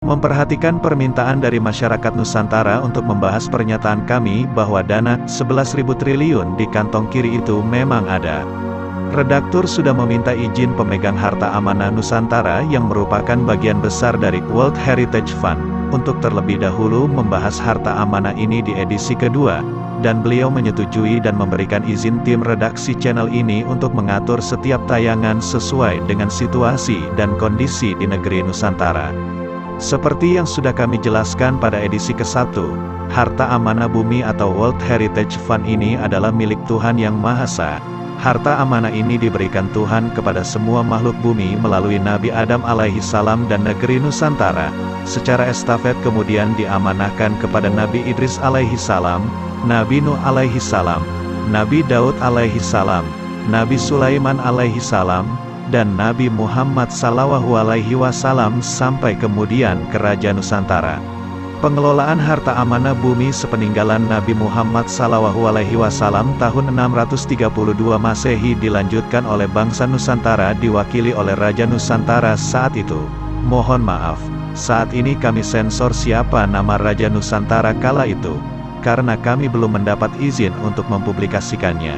Memperhatikan permintaan dari masyarakat Nusantara untuk membahas pernyataan kami bahwa dana 11.000 triliun di kantong kiri itu memang ada. Redaktur sudah meminta izin pemegang harta amanah Nusantara yang merupakan bagian besar dari World Heritage Fund untuk terlebih dahulu membahas harta amanah ini di edisi kedua, dan beliau menyetujui dan memberikan izin tim redaksi channel ini untuk mengatur setiap tayangan sesuai dengan situasi dan kondisi di negeri Nusantara. Seperti yang sudah kami jelaskan pada edisi ke-1, harta amanah bumi atau World Heritage Fund ini adalah milik Tuhan Yang Maha Esa. Harta amanah ini diberikan Tuhan kepada semua makhluk bumi melalui Nabi Adam alaihi salam dan negeri Nusantara. Secara estafet kemudian diamanahkan kepada Nabi Idris alaihi salam, Nabi Nuh alaihi salam, Nabi Daud alaihi salam, Nabi Sulaiman alaihi salam, dan Nabi Muhammad sallallahu alaihi wasallam sampai kemudian ke Raja Nusantara. Pengelolaan harta amanah bumi sepeninggalan Nabi Muhammad sallallahu alaihi wasallam tahun 632 Masehi dilanjutkan oleh bangsa Nusantara diwakili oleh Raja Nusantara saat itu. Mohon maaf, saat ini kami sensor siapa nama Raja Nusantara kala itu, karena kami belum mendapat izin untuk mempublikasikannya.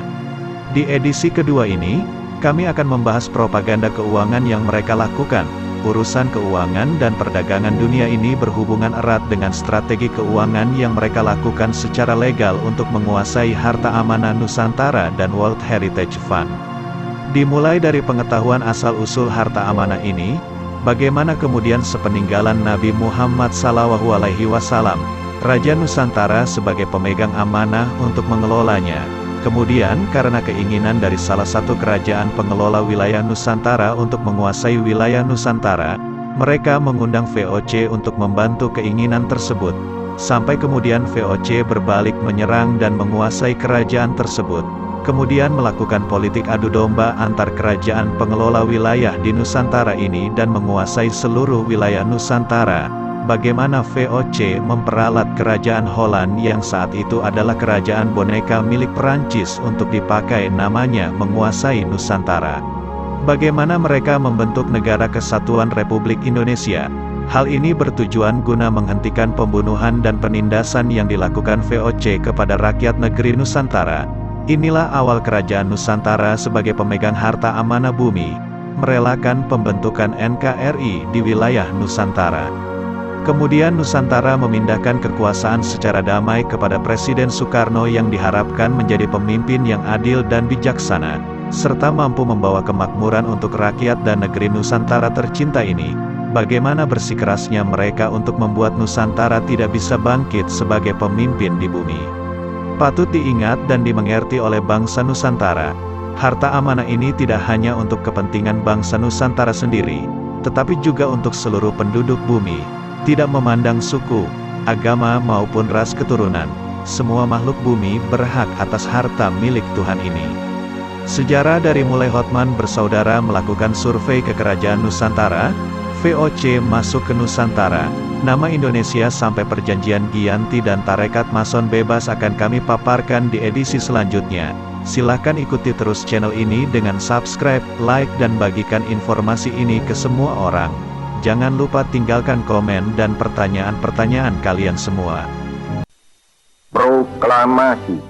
Di edisi kedua ini, kami akan membahas propaganda keuangan yang mereka lakukan. Urusan keuangan dan perdagangan dunia ini berhubungan erat dengan strategi keuangan yang mereka lakukan secara legal untuk menguasai harta amanah Nusantara dan World Heritage Fund. Dimulai dari pengetahuan asal-usul harta amanah ini, bagaimana kemudian sepeninggalan Nabi Muhammad SAW, Raja Nusantara sebagai pemegang amanah untuk mengelolanya. Kemudian, karena keinginan dari salah satu kerajaan pengelola wilayah Nusantara untuk menguasai wilayah Nusantara, mereka mengundang VOC untuk membantu keinginan tersebut. Sampai kemudian VOC berbalik menyerang dan menguasai kerajaan tersebut. Kemudian melakukan politik adu domba antar kerajaan pengelola wilayah di Nusantara ini dan menguasai seluruh wilayah Nusantara. Bagaimana VOC memperalat kerajaan Holland yang saat itu adalah kerajaan boneka milik Perancis untuk dipakai namanya menguasai Nusantara. Bagaimana mereka membentuk Negara Kesatuan Republik Indonesia. Hal ini bertujuan guna menghentikan pembunuhan dan penindasan yang dilakukan VOC kepada rakyat negeri Nusantara. Inilah awal kerajaan Nusantara sebagai pemegang harta amanah bumi, merelakan pembentukan NKRI di wilayah Nusantara. Kemudian Nusantara memindahkan kekuasaan secara damai kepada Presiden Soekarno yang diharapkan menjadi pemimpin yang adil dan bijaksana, serta mampu membawa kemakmuran untuk rakyat dan negeri Nusantara tercinta ini. Bagaimana bersikeras-kerasnya mereka untuk membuat Nusantara tidak bisa bangkit sebagai pemimpin di bumi. Patut diingat dan dimengerti oleh bangsa Nusantara, harta amanah ini tidak hanya untuk kepentingan bangsa Nusantara sendiri, tetapi juga untuk seluruh penduduk bumi. Tidak memandang suku, agama maupun ras keturunan, semua makhluk bumi berhak atas harta milik Tuhan ini. Sejarah dari mulai Hotman bersaudara melakukan survei ke kerajaan Nusantara, VOC masuk ke Nusantara, nama Indonesia sampai perjanjian Giyanti dan tarekat Mason bebas akan kami paparkan di edisi selanjutnya. Silahkan ikuti terus channel ini dengan subscribe, like dan bagikan informasi ini ke semua orang. Jangan lupa tinggalkan komen dan pertanyaan-pertanyaan kalian semua. Proklamasi.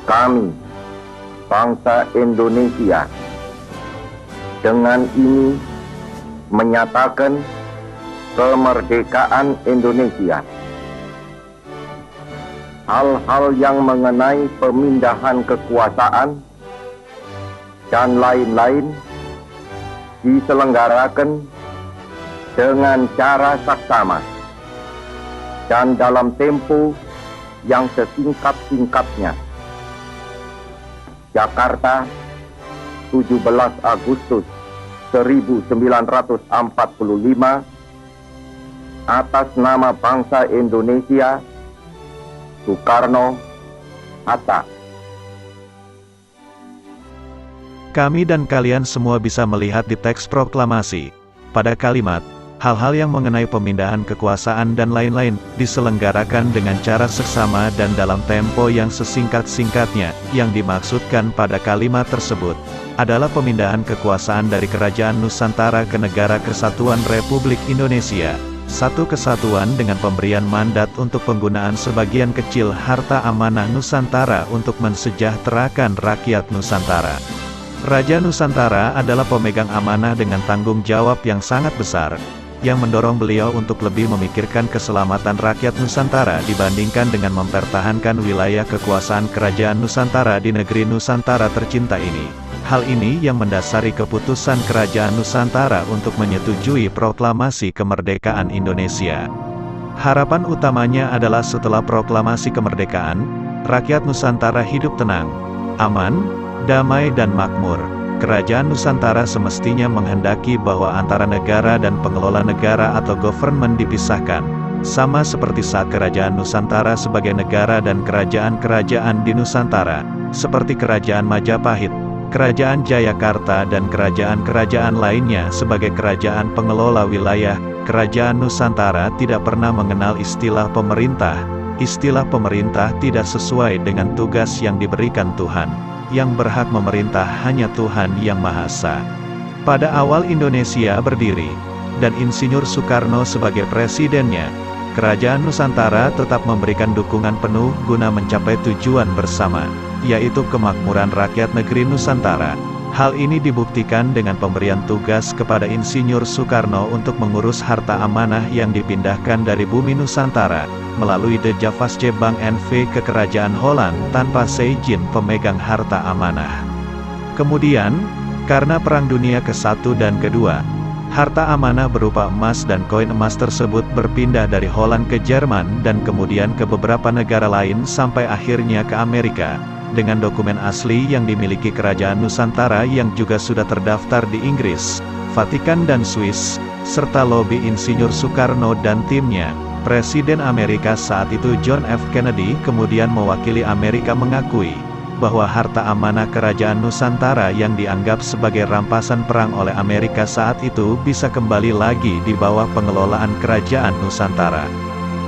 Kami, bangsa Indonesia, dengan ini menyatakan kemerdekaan Indonesia. Hal-hal yang mengenai pemindahan kekuasaan dan lain-lain diselenggarakan dengan cara saksama dan dalam tempo yang sesingkat-singkatnya. Jakarta, 17 Agustus 1945, atas nama bangsa Indonesia, Soekarno, Hatta. Kami dan kalian semua bisa melihat di teks proklamasi, pada kalimat, Hal-hal yang mengenai pemindahan kekuasaan dan lain-lain, diselenggarakan dengan cara seksama dan dalam tempo yang sesingkat-singkatnya. Yang dimaksudkan pada kalimat tersebut, adalah pemindahan kekuasaan dari Kerajaan Nusantara ke Negara Kesatuan Republik Indonesia. Satu kesatuan dengan pemberian mandat untuk penggunaan sebagian kecil harta amanah Nusantara untuk mensejahterakan rakyat Nusantara. Raja Nusantara adalah pemegang amanah dengan tanggung jawab yang sangat besar, yang mendorong beliau untuk lebih memikirkan keselamatan rakyat Nusantara dibandingkan dengan mempertahankan wilayah kekuasaan Kerajaan Nusantara di negeri Nusantara tercinta ini. Hal ini yang mendasari keputusan Kerajaan Nusantara untuk menyetujui proklamasi kemerdekaan Indonesia. Harapan utamanya adalah setelah proklamasi kemerdekaan, rakyat Nusantara hidup tenang, aman, damai dan makmur. Kerajaan Nusantara semestinya menghendaki bahwa antara negara dan pengelola negara atau government dipisahkan, sama seperti saat Kerajaan Nusantara sebagai negara dan kerajaan-kerajaan di Nusantara, seperti Kerajaan Majapahit, Kerajaan Jayakarta dan kerajaan-kerajaan lainnya sebagai kerajaan pengelola wilayah. Kerajaan Nusantara tidak pernah mengenal istilah pemerintah. Istilah pemerintah tidak sesuai dengan tugas yang diberikan Tuhan. Yang berhak memerintah hanya Tuhan Yang Maha Esa. Pada awal Indonesia berdiri, dan Insinyur Soekarno sebagai presidennya, Kerajaan Nusantara tetap memberikan dukungan penuh guna mencapai tujuan bersama, yaitu kemakmuran rakyat negeri Nusantara. Hal ini dibuktikan dengan pemberian tugas kepada Insinyur Soekarno untuk mengurus harta amanah yang dipindahkan dari bumi Nusantara, melalui De Javasche Bank NV ke Kerajaan Holland tanpa seizin pemegang harta amanah. Kemudian, karena Perang Dunia ke-1 dan ke-2, harta amanah berupa emas dan koin emas tersebut berpindah dari Holland ke Jerman dan kemudian ke beberapa negara lain sampai akhirnya ke Amerika, dengan dokumen asli yang dimiliki Kerajaan Nusantara yang juga sudah terdaftar di Inggris, Vatikan dan Swiss, serta lobi Insinyur Soekarno dan timnya. Presiden Amerika saat itu John F. Kennedy kemudian mewakili Amerika mengakui bahwa harta amanah Kerajaan Nusantara yang dianggap sebagai rampasan perang oleh Amerika saat itu bisa kembali lagi di bawah pengelolaan Kerajaan Nusantara.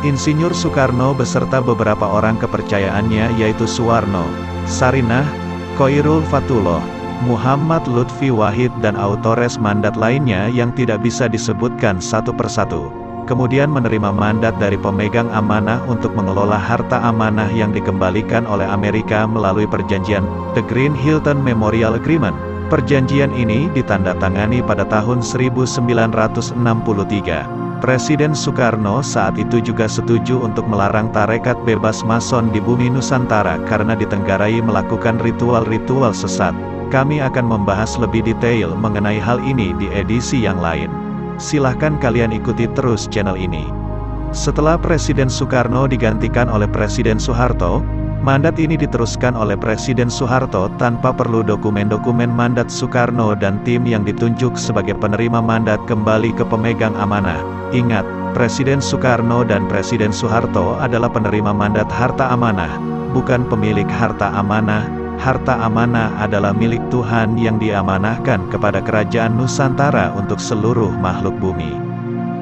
Insinyur Soekarno beserta beberapa orang kepercayaannya yaitu Suwarno, Sarinah, Khairul Fatullah, Muhammad Lutfi Wahid dan autores mandat lainnya yang tidak bisa disebutkan satu persatu, kemudian menerima mandat dari pemegang amanah untuk mengelola harta amanah yang dikembalikan oleh Amerika melalui perjanjian The Green Hilton Memorial Agreement. Perjanjian ini ditandatangani pada tahun 1963. Presiden Soekarno saat itu juga setuju untuk melarang tarekat bebas Mason di bumi Nusantara karena ditenggarai melakukan ritual-ritual sesat. Kami akan membahas lebih detail mengenai hal ini di edisi yang lain. Silahkan kalian ikuti terus channel ini. Setelah Presiden Soekarno digantikan oleh Presiden Soeharto, mandat ini diteruskan oleh Presiden Soeharto tanpa perlu dokumen-dokumen mandat. Soekarno dan tim yang ditunjuk sebagai penerima mandat kembali ke pemegang amanah. Ingat, Presiden Soekarno dan Presiden Soeharto adalah penerima mandat harta amanah, bukan pemilik harta amanah. Harta amanah adalah milik Tuhan yang diamanahkan kepada Kerajaan Nusantara untuk seluruh makhluk bumi.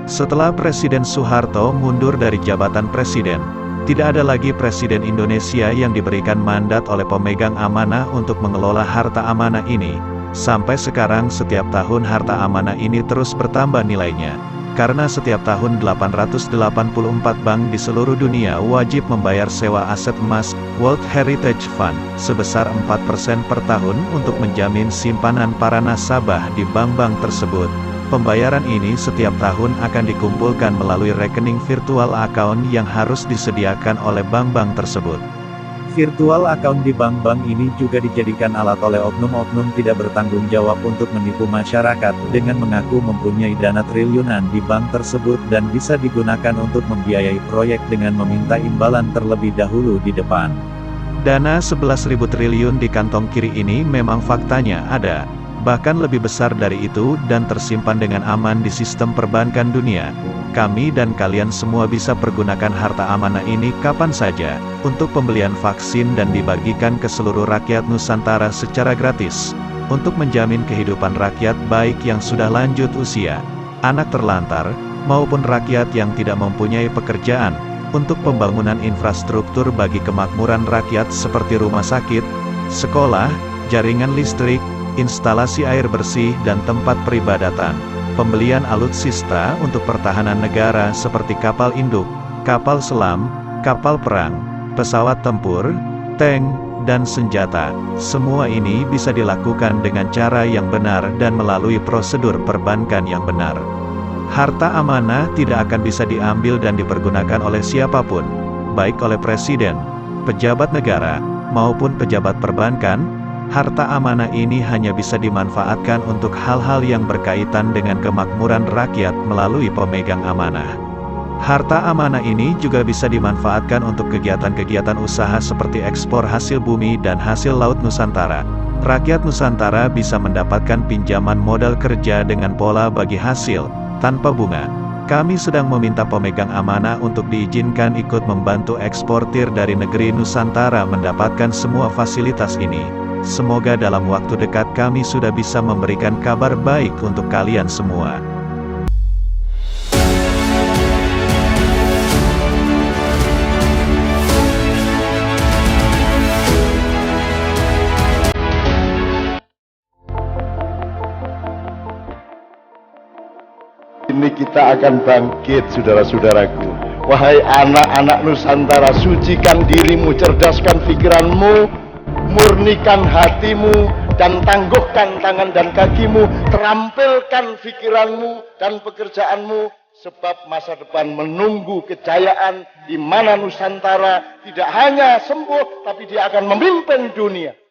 Setelah Presiden Soeharto mundur dari jabatan presiden, tidak ada lagi Presiden Indonesia yang diberikan mandat oleh pemegang amanah untuk mengelola harta amanah ini. Sampai sekarang setiap tahun harta amanah ini terus bertambah nilainya. Karena setiap tahun 884 bank di seluruh dunia wajib membayar sewa aset emas, World Heritage Fund, sebesar 4% per tahun untuk menjamin simpanan para nasabah di bank-bank tersebut. Pembayaran ini setiap tahun akan dikumpulkan melalui rekening virtual account yang harus disediakan oleh bank-bank tersebut. Virtual account di bank-bank ini juga dijadikan alat oleh oknum-oknum tidak bertanggung jawab untuk menipu masyarakat, dengan mengaku mempunyai dana triliunan di bank tersebut dan bisa digunakan untuk membiayai proyek dengan meminta imbalan terlebih dahulu di depan. Dana 11.000 triliun di kantong kiri ini memang faktanya ada, bahkan lebih besar dari itu dan tersimpan dengan aman di sistem perbankan dunia. Kami dan kalian semua bisa pergunakan harta amanah ini kapan saja, untuk pembelian vaksin dan dibagikan ke seluruh rakyat Nusantara secara gratis, untuk menjamin kehidupan rakyat baik yang sudah lanjut usia, anak terlantar, maupun rakyat yang tidak mempunyai pekerjaan, untuk pembangunan infrastruktur bagi kemakmuran rakyat seperti rumah sakit, sekolah, jaringan listrik, instalasi air bersih dan tempat peribadatan, pembelian alutsista untuk pertahanan negara seperti kapal induk, kapal selam, kapal perang, pesawat tempur, tank, dan senjata. Semua ini bisa dilakukan dengan cara yang benar dan melalui prosedur perbankan yang benar. Harta amanah tidak akan bisa diambil dan dipergunakan oleh siapapun, baik oleh presiden, pejabat negara, maupun pejabat perbankan. Harta amanah ini hanya bisa dimanfaatkan untuk hal-hal yang berkaitan dengan kemakmuran rakyat melalui pemegang amanah. Harta amanah ini juga bisa dimanfaatkan untuk kegiatan-kegiatan usaha seperti ekspor hasil bumi dan hasil laut Nusantara. Rakyat Nusantara bisa mendapatkan pinjaman modal kerja dengan pola bagi hasil, tanpa bunga. Kami sedang meminta pemegang amanah untuk diizinkan ikut membantu eksportir dari negeri Nusantara mendapatkan semua fasilitas ini. Semoga dalam waktu dekat kami sudah bisa memberikan kabar baik untuk kalian semua. Ini kita akan bangkit, saudara-saudaraku. Wahai anak-anak Nusantara, sucikan dirimu, cerdaskan pikiranmu, murnikan hatimu, dan tangguhkan tangan dan kakimu, terampilkan pikiranmu dan pekerjaanmu, sebab masa depan menunggu kejayaan di mana Nusantara tidak hanya sembuh, tapi dia akan memimpin dunia.